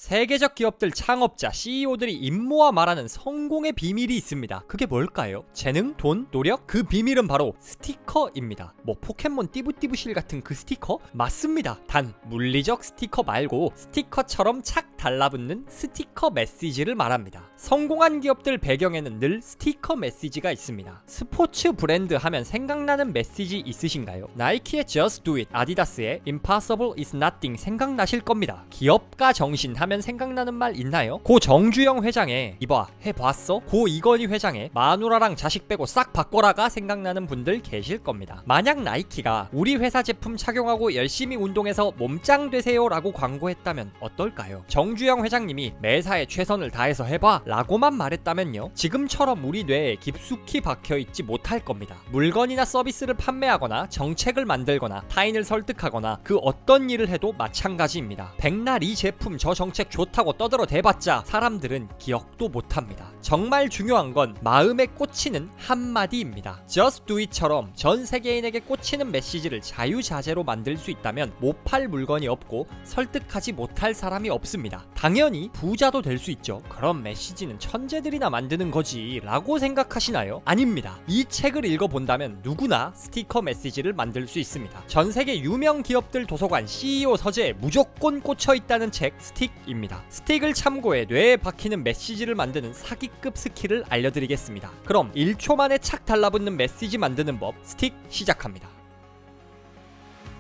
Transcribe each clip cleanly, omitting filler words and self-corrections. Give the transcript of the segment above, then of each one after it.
세계적 기업들 창업자 CEO들이 입모아 말하는 성공의 비밀이 있습니다. 그게 뭘까요? 재능, 돈, 노력? 그 비밀은 바로 스티커입니다. 뭐 포켓몬 띠부띠부실 같은 그 스티커? 맞습니다. 단 물리적 스티커 말고 스티커처럼 착 달라붙는 스티커 메시지를 말합니다. 성공한 기업들 배경에는 늘 스티커 메시지가 있습니다. 스포츠 브랜드 하면 생각나는 메시지 있으신가요? 나이키의 Just Do It, 아디다스의 Impossible is Nothing 생각나실 겁니다. 기업가 정신 하면 생각나는 말 있나요? 고 정주영 회장의 이봐 해봤어? 고 이건희 회장의 마누라랑 자식 빼고 싹 바꿔라가 생각나는 분들 계실 겁니다. 만약 나이키가 우리 회사 제품 착용하고 열심히 운동해서 몸짱 되세요 라고 광고했다면 어떨까요? 정주영 회장님이 매사에 최선을 다해서 해봐 라고만 말했다면요, 지금처럼 우리 뇌에 깊숙이 박혀있지 못할 겁니다. 물건이나 서비스를 판매하거나 정책을 만들거나 타인을 설득하거나 그 어떤 일을 해도 마찬가지입니다. 백날 이 제품 저 정책 좋다고 떠들어 대봤자 사람들은 기억도 못합니다. 정말 중요한 건 마음에 꽂히는 한마디입니다. Just Do It처럼 전 세계인에게 꽂히는 메시지를 자유자재로 만들 수 있다면 못 팔 물건이 없고 설득하지 못할 사람이 없습니다. 당연히 부자도 될 수 있죠. 그런 메시지는 천재들이나 만드는 거지 라고 생각하시나요? 아닙니다. 이 책을 읽어본다면 누구나 스티커 메시지를 만들 수 있습니다. 전 세계 유명 기업들 도서관 CEO 서재에 무조건 꽂혀있다는 책 스틱입니다. 스틱을 참고해 뇌에 박히는 메시지를 만드는 사기급 스킬을 알려드리겠습니다. 그럼 1초 만에 착 달라붙는 메시지 만드는 법 스틱 시작합니다.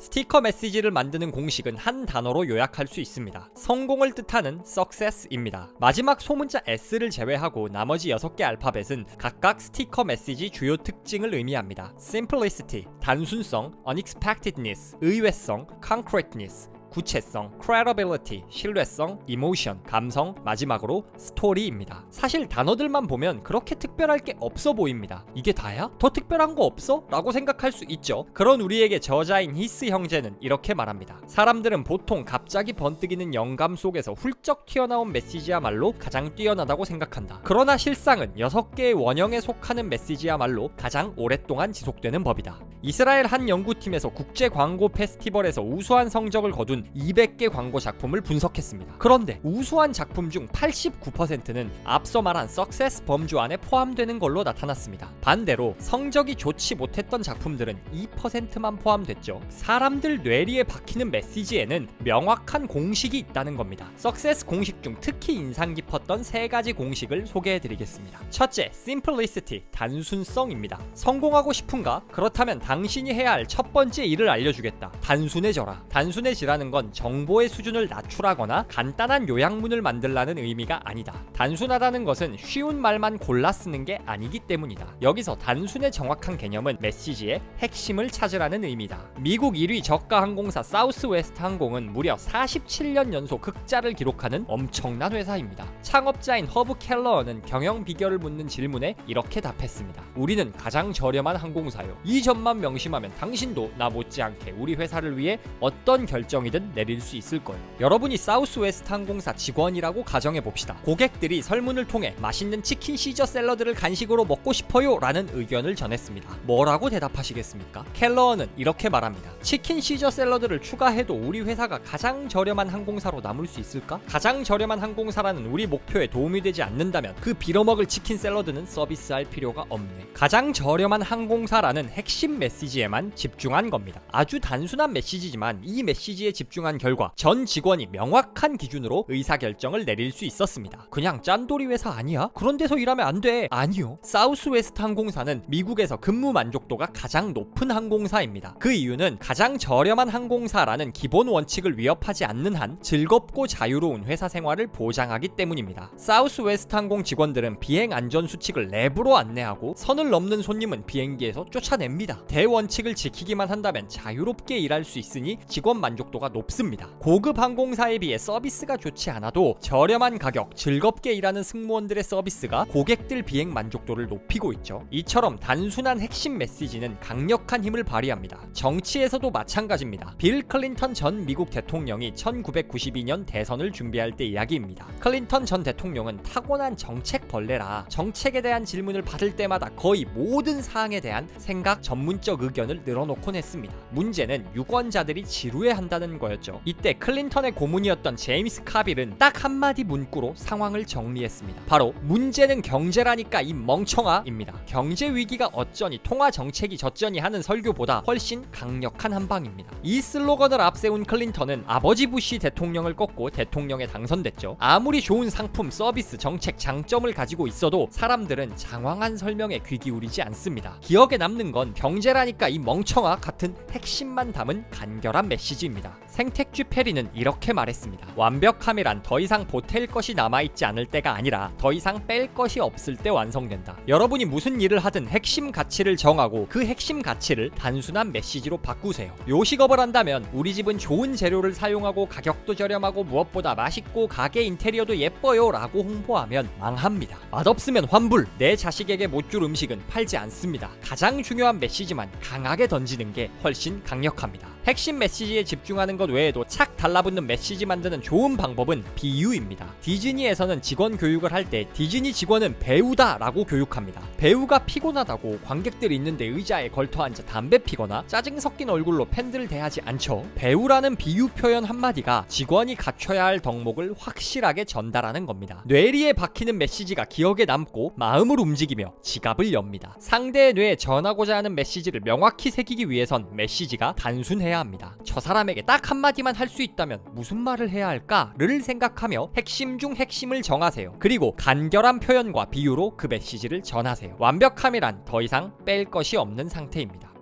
스티커 메시지를 만드는 공식은 한 단어로 요약할 수 있습니다. 성공을 뜻하는 success입니다. 마지막 소문자 S를 제외하고 나머지 6개 알파벳은 각각 스티커 메시지 주요 특징을 의미합니다. simplicity, 단순성, unexpectedness, 의외성, concreteness, 구체성, credibility, 신뢰성, emotion, 감성, 마지막으로 story입니다. 사실 단어들만 보면 그렇게 특별할 게 없어 보입니다. 이게 다야? 더 특별한 거 없어? 라고 생각할 수 있죠. 그런 우리에게 저자인 히스 형제는 이렇게 말합니다. 사람들은 보통 갑자기 번뜩이는 영감 속에서 훌쩍 튀어나온 메시지야말로 가장 뛰어나다고 생각한다. 그러나 실상은 6개의 원형에 속하는 메시지야말로 가장 오랫동안 지속되는 법이다. 이스라엘 한 연구팀에서 국제 광고 페스티벌에서 우수한 성적을 거둔 200개 광고 작품을 분석했습니다. 그런데 우수한 작품 중 89%는 앞서 말한 석세스 범주 안에 포함되는 걸로 나타났습니다. 반대로 성적이 좋지 못했던 작품들은 2%만 포함됐죠. 사람들 뇌리에 박히는 메시지에는 명확한 공식이 있다는 겁니다. 석세스 공식 중 특히 인상 깊었던 3가지 공식을 소개해드리겠습니다. 첫째, simplicity, 단순성입니다. 성공하고 싶은가? 그렇다면 당신이 해야 할 첫 번째 일을 알려주겠다. 단순해져라. 단순해지라는 건 정보의 수준을 낮추라거나 간단한 요약문을 만들라는 의미가 아니다. 단순하다는 것은 쉬운 말만 골라 쓰는 게 아니기 때문이다. 여기서 단순의 정확한 개념은 메시지의 핵심을 찾으라는 의미다. 미국 1위 저가 항공사 사우스웨스트 항공은 무려 47년 연속 흑자를 기록하는 엄청난 회사입니다. 창업자인 허브 켈러어는 경영 비결을 묻는 질문에 이렇게 답했습니다. 우리는 가장 저렴한 항공사요. 이 점만 명심하면 당신도 나 못지않게 우리 회사를 위해 어떤 결정이든 내릴 수 있을 거예요. 여러분이 사우스웨스트 항공사 직원이라고 가정해봅시다. 고객들이 설문을 통해 맛있는 치킨 시저 샐러드를 간식으로 먹고 싶어요 라는 의견을 전했습니다. 뭐라고 대답하시겠습니까? 켈러어는 이렇게 말합니다. 치킨 시저 샐러드를 추가해도 우리 회사가 가장 저렴한 항공사로 남을 수 있을까? 가장 저렴한 항공사라는 우리 목표에 도움이 되지 않는다면 그 빌어먹을 치킨 샐러드는 서비스할 필요가 없네. 가장 저렴한 항공사라는 핵심 메시지에만 집중한 겁니다. 아주 단순한 메시지지만 이 메시지에 집중한 결과 전 직원이 명확한 기준으로 의사결정을 내릴 수 있었습니다. 그냥 짠돌이 회사 아니야? 그런 데서 일하면 안 돼. 아니요. 사우스웨스트 항공사는 미국에서 근무 만족도가 가장 높은 항공사입니다. 그 이유는 가장 저렴한 항공사라는 기본 원칙을 위협하지 않는 한 즐겁고 자유로운 회사 생활을 보장하기 때문입니다. 사우스웨스트 항공 직원들은 비행 안전 수칙을 랩으로 안내하고 선을 넘는 손님은 비행기에서 쫓아냅니다. 대원칙을 지키기만 한다면 자유롭게 일할 수 있으니 직원 만족도가 높습니다. 고급 항공사에 비해 서비스가 좋지 않아도 저렴한 가격, 즐겁게 일하는 승무원들의 서비스가 고객들 비행 만족도를 높이고 있죠. 이처럼 단순한 핵심 메시지는 강력한 힘을 발휘합니다. 정치에서도 마찬가지입니다. 빌 클린턴 전 미국 대통령이 1992년 대선을 준비할 때 이야기입니다. 클린턴 전 대통령은 타고난 정책 벌레라 정책에 대한 질문을 받을 때마다 거의 모든 사항에 대한 생각, 전문적 의견을 늘어놓곤 했습니다. 문제는 유권자들이 지루해한다는 거예요. 거였죠. 이때 클린턴의 고문이었던 제임스 카빌은 딱 한마디 문구로 상황을 정리했습니다. 바로 문제는 경제라니까 이 멍청아입니다. 경제 위기가 어쩌니 통화 정책이 졌저니 하는 설교보다 훨씬 강력한 한방입니다. 이 슬로건을 앞세운 클린턴은 아버지 부시 대통령을 꺾고 대통령에 당선됐죠. 아무리 좋은 상품, 서비스, 정책, 장점을 가지고 있어도 사람들은 장황한 설명에 귀 기울이지 않습니다. 기억에 남는 건 경제라니까 이 멍청아 같은 핵심만 담은 간결한 메시지입니다. 생택쥐 페리는 이렇게 말했습니다. 완벽함이란 더 이상 보탤 것이 남아있지 않을 때가 아니라 더 이상 뺄 것이 없을 때 완성된다. 여러분이 무슨 일을 하든 핵심 가치를 정하고 그 핵심 가치를 단순한 메시지로 바꾸세요. 요식업을 한다면 우리 집은 좋은 재료를 사용하고 가격도 저렴하고 무엇보다 맛있고 가게 인테리어도 예뻐요 라고 홍보하면 망합니다. 맛없으면 환불. 내 자식에게 못 줄 음식은 팔지 않습니다. 가장 중요한 메시지만 강하게 던지는 게 훨씬 강력합니다. 핵심 메시지에 집중하는 것 외에도 착 달라붙는 메시지 만드는 좋은 방법은 비유입니다. 디즈니에서는 직원 교육을 할 때 디즈니 직원은 배우다 라고 교육합니다. 배우가 피곤하다고 관객들이 있는데 의자에 걸터앉아 담배 피거나 짜증 섞인 얼굴로 팬들을 대하지 않죠. 배우라는 비유 표현 한마디가 직원이 갖춰야 할 덕목을 확실하게 전달하는 겁니다. 뇌리에 박히는 메시지가 기억에 남고 마음을 움직이며 지갑을 엽니다. 상대의 뇌에 전하고자 하는 메시지를 명확히 새기기 위해선 메시지가 단순해야 합니다. 저 사람에게 딱 한마디만 할 수 있다면 무슨 말을 해야 할까를 생각하며 핵심 중 핵심을 정하세요. 그리고 간결한 표현과 비유로 그 메시지를 전하세요. 완벽함이란 더 이상 뺄 것이 없는 상태입니다.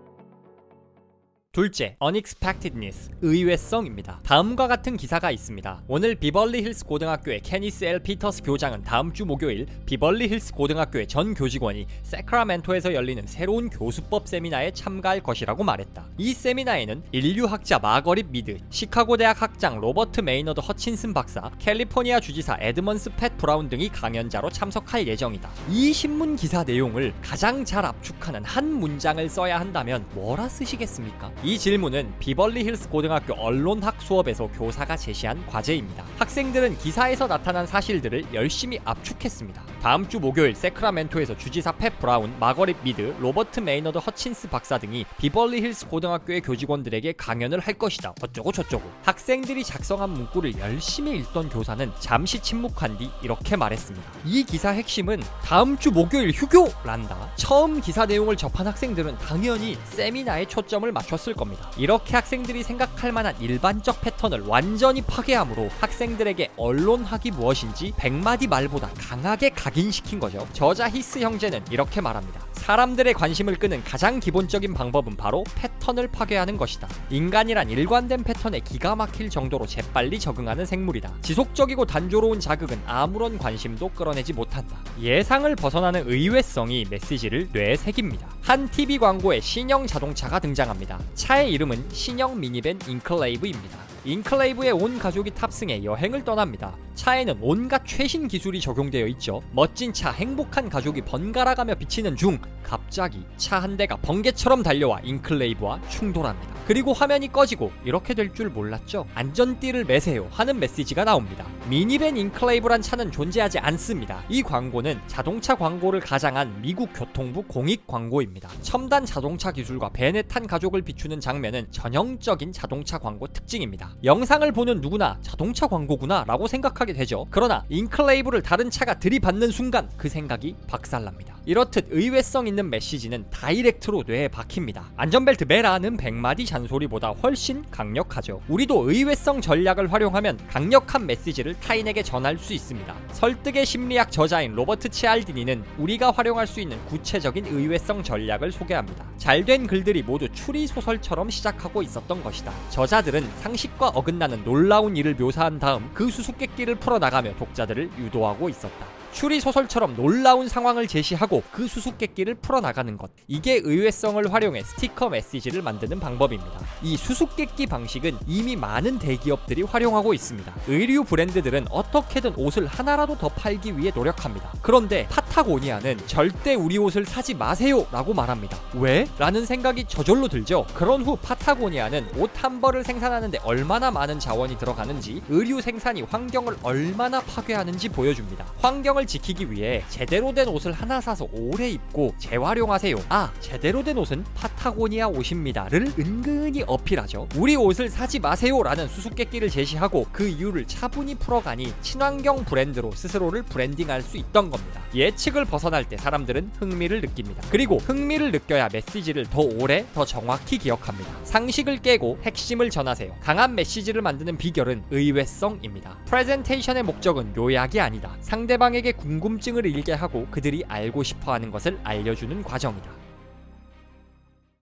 둘째, unexpectedness, 의외성입니다. 다음과 같은 기사가 있습니다. 오늘 비벌리 힐스 고등학교의 케니스 L 피터스 교장은 다음 주 목요일 비벌리 힐스 고등학교의 전 교직원이 세크라멘토에서 열리는 새로운 교수법 세미나에 참가할 것이라고 말했다. 이 세미나에는 인류학자 마거릿 미드, 시카고 대학 학장 로버트 메이너드 허친슨 박사, 캘리포니아 주지사 에드먼스 팻 브라운 등이 강연자로 참석할 예정이다. 이 신문 기사 내용을 가장 잘 압축하는 한 문장을 써야 한다면 뭐라 쓰시겠습니까? 이 질문은 비벌리 힐스 고등학교 언론학 수업에서 교사가 제시한 과제입니다. 학생들은 기사에서 나타난 사실들을 열심히 압축했습니다. 다음 주 목요일 세크라멘토에서 주지사 팻 브라운, 마거릿 미드, 로버트 메이너드 허친스 박사 등이 비벌리 힐스 고등학교의 교직원들에게 강연을 할 것이다. 어쩌고 저쩌고. 학생들이 작성한 문구를 열심히 읽던 교사는 잠시 침묵한 뒤 이렇게 말했습니다. 이 기사 핵심은 다음 주 목요일 휴교란다. 처음 기사 내용을 접한 학생들은 당연히 세미나에 초점을 맞췄을 겁니다. 이렇게 학생들이 생각할 만한 일반적 패턴을 완전히 파괴함으로 학생들에게 언론학이 무엇인지 100마디 말보다 강하게 각인시킨 거죠. 저자 히스 형제는 이렇게 말합니다. 사람들의 관심을 끄는 가장 기본적인 방법은 바로 패턴을 파괴하는 것이다. 인간이란 일관된 패턴에 기가 막힐 정도로 재빨리 적응하는 생물이다. 지속적이고 단조로운 자극은 아무런 관심도 끌어내지 못한다. 예상을 벗어나는 의외성이 메시지를 뇌에 새깁니다. 한 TV 광고에 신형 자동차가 등장합니다. 차의 이름은 신형 미니밴 인클레이브입니다. 인클레이브에 온 가족이 탑승해 여행을 떠납니다. 차에는 온갖 최신 기술이 적용되어 있죠. 멋진 차, 행복한 가족이 번갈아가며 비치는 중 갑자기 차 한 대가 번개처럼 달려와 인클레이브와 충돌합니다. 그리고 화면이 꺼지고 이렇게 될 줄 몰랐죠? 안전띠를 매세요 하는 메시지가 나옵니다. 미니밴 인클레이브란 차는 존재하지 않습니다. 이 광고는 자동차 광고를 가장한 미국 교통부 공익 광고입니다. 첨단 자동차 기술과 밴에 탄 가족을 비추는 장면은 전형적인 자동차 광고 특징입니다. 영상을 보는 누구나 자동차 광고구나 라고 생각하게 되죠. 그러나 인클레이브를 다른 차가 들이받는 순간 그 생각이 박살납니다. 이렇듯 의외성 있는 메시지는 다이렉트로 뇌에 박힙니다. 안전벨트 매라는 100마디 잔소리보다 훨씬 강력하죠. 우리도 의외성 전략을 활용하면 강력한 메시지를 타인에게 전할 수 있습니다. 설득의 심리학 저자인 로버트 치알디니는 우리가 활용할 수 있는 구체적인 의외성 전략을 소개합니다. 잘된 글들이 모두 추리소설처럼 시작하고 있었던 것이다. 저자들은 상식과 어긋나는 놀라운 일을 묘사한 다음 그 수수께끼를 풀어나가며 독자들을 유도하고 있었다. 추리소설처럼 놀라운 상황을 제시하고 그 수수께끼를 풀어나가는 것, 이게 의외성을 활용해 스티커 메시지를 만드는 방법입니다. 이 수수께끼 방식은 이미 많은 대기업들이 활용하고 있습니다. 의류 브랜드들은 어떻게든 옷을 하나라도 더 팔기 위해 노력합니다. 그런데 파타고니아는 절대 우리 옷을 사지 마세요 라고 말합니다. 왜? 라는 생각이 저절로 들죠. 그런 후 파타고니아는 옷 한 벌을 생산하는데 얼마나 많은 자원이 들어가는지, 의류 생산이 환경을 얼마나 파괴하는지 보여줍니다. 환경을 건강을 지키기 위해 제대로 된 옷을 하나 사서 오래 입고 재활용하세요. 제대로 된 옷은 파타고니아 옷입니다를 은근히 어필하죠. 우리 옷을 사지 마세요 라는 수수께끼를 제시하고 그 이유를 차분히 풀어가니 친환경 브랜드로 스스로를 브랜딩할 수 있던 겁니다. 예측을 벗어날 때 사람들은 흥미를 느낍니다. 그리고 흥미를 느껴야 메시지를 더 오래 더 정확히 기억합니다. 상식을 깨고 핵심을 전하세요. 강한 메시지를 만드는 비결은 의외성입니다. 프레젠테이션의 목적은 요약이 아니다. 상대방에게 궁금증을 일게 하고 그들이 알고 싶어하는 것을 알려주는 과정이다.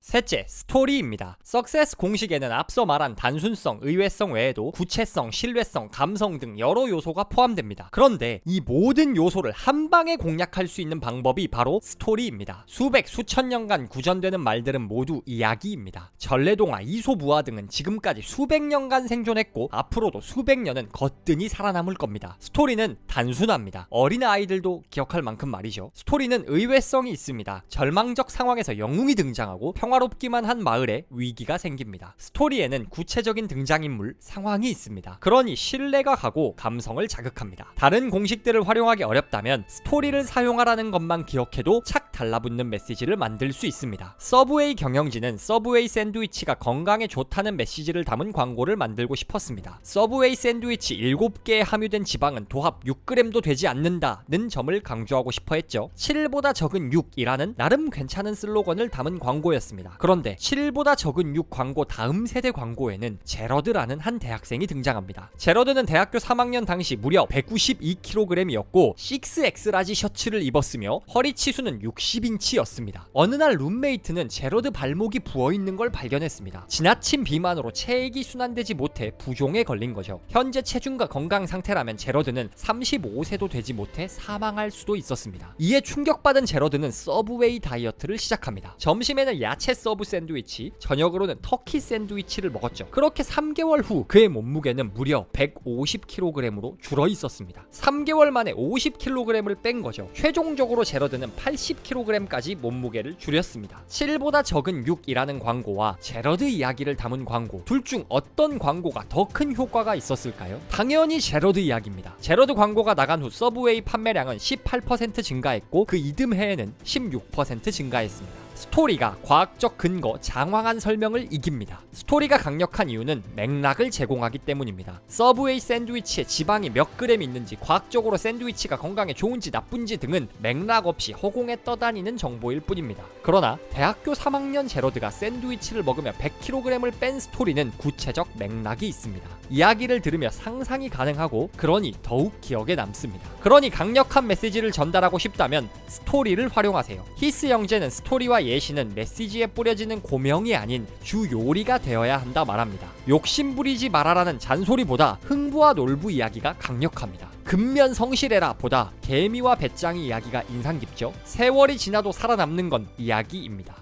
셋째, 스토리입니다. 석세스 공식에는 앞서 말한 단순성, 의외성 외에도 구체성, 신뢰성, 감성 등 여러 요소가 포함됩니다. 그런데 이 모든 요소를 한 방에 공략할 수 있는 방법이 바로 스토리입니다. 수백, 수천 년간 구전되는 말들은 모두 이야기입니다. 전래동화, 이솝우화 등은 지금까지 수백 년간 생존했고 앞으로도 수백 년은 거뜬히 살아남을 겁니다. 스토리는 단순합니다. 어린아이들도 기억할 만큼 말이죠. 스토리는 의외성이 있습니다. 절망적 상황에서 영웅이 등장하고 평화롭기만 한 마을에 위기가 생깁니다. 스토리에는 구체적인 등장인물, 상황이 있습니다. 그러니 신뢰가 가고 감성을 자극합니다. 다른 공식들을 활용하기 어렵다면 스토리를 사용하라는 것만 기억해도 착 달라붙는 메시지를 만들 수 있습니다. 서브웨이 경영진은 서브웨이 샌드위치가 건강에 좋다는 메시지를 담은 광고를 만들고 싶었습니다. 서브웨이 샌드위치 7개에 함유된 지방은 도합 6g도 되지 않는다는 점을 강조하고 싶어 했죠. 7보다 적은 6이라는 나름 괜찮은 슬로건을 담은 광고였습니다. 그런데 7보다 적은 6 광고 다음 세대 광고에는 제러드라는 한 대학생이 등장합니다. 제러드는 대학교 3학년 당시 무려 192kg이었고 6X 라지 셔츠를 입었으며 허리 치수는 60인치였습니다. 어느 날 룸메이트는 제러드 발목이 부어있는 걸 발견했습니다. 지나친 비만으로 체액이 순환되지 못해 부종에 걸린 거죠. 현재 체중과 건강 상태라면 제러드는 35세도 되지 못해 사망할 수도 있었습니다. 이에 충격받은 제러드는 서브웨이 다이어트를 시작합니다. 점심에는 야채 서브 샌드위치, 저녁으로는 터키 샌드위치를 먹었죠. 그렇게 3개월 후 그의 몸무게는 무려 150kg으로 줄어 있었습니다. 3개월 만에 50kg을 뺀 거죠. 최종적으로 제러드는 80kg까지 몸무게를 줄였습니다. 7보다 적은 6이라는 광고와 제러드 이야기를 담은 광고, 둘 중 어떤 광고가 더 큰 효과가 있었을까요? 당연히 제러드 이야기입니다. 제러드 광고가 나간 후 서브웨이 판매량은 18% 증가했고 그 이듬해에는 16% 증가했습니다. 스토리가 과학적 근거, 장황한 설명을 이깁니다. 스토리가 강력한 이유는 맥락을 제공하기 때문입니다. 서브웨이 샌드위치에 지방이 몇 그램 있는지, 과학적으로 샌드위치가 건강에 좋은지 나쁜지 등은 맥락 없이 허공에 떠다니는 정보일 뿐입니다. 그러나 대학교 3학년 제러드가 샌드위치를 먹으며 100kg을 뺀 스토리는 구체적 맥락이 있습니다. 이야기를 들으며 상상이 가능하고 그러니 더욱 기억에 남습니다. 그러니 강력한 메시지를 전달하고 싶다면 스토리를 활용하세요. 히스 형제는 스토리와 예시는 메시지에 뿌려지는 고명이 아닌 주 요리가 되어야 한다 말합니다. 욕심부리지 말아라는 잔소리보다 흥부와 놀부 이야기가 강력합니다. 근면 성실해라 보다 개미와 배짱이 이야기가 인상 깊죠. 세월이 지나도 살아남는 건 이야기입니다.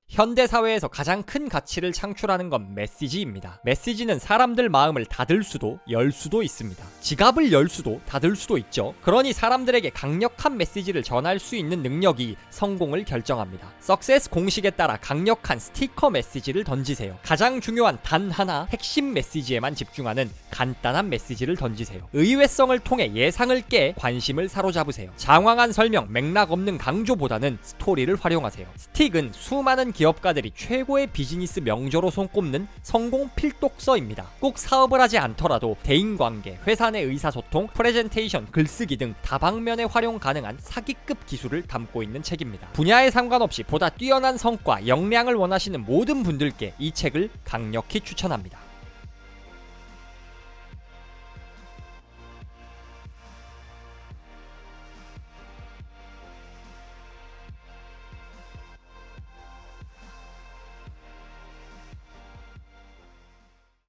현대사회에서 가장 큰 가치를 창출하는 건 메시지입니다. 메시지는 사람들 마음을 닫을 수도 열 수도 있습니다. 지갑을 열 수도 닫을 수도 있죠. 그러니 사람들에게 강력한 메시지를 전할 수 있는 능력이 성공을 결정합니다. 석세스 공식에 따라 강력한 스티커 메시지를 던지세요. 가장 중요한 단 하나 핵심 메시지에만 집중하는 간단한 메시지를 던지세요. 의외성을 통해 예상을 깨 관심을 사로잡으세요. 장황한 설명, 맥락 없는 강조보다는 스토리를 활용하세요. 스틱은 수많은 기업가들이 최고의 비즈니스 명저로 손꼽는 성공 필독서입니다. 꼭 사업을 하지 않더라도 대인관계, 회사 내 의사소통, 프레젠테이션, 글쓰기 등 다방면에 활용 가능한 사기급 기술을 담고 있는 책입니다. 분야에 상관없이 보다 뛰어난 성과, 역량을 원하시는 모든 분들께 이 책을 강력히 추천합니다.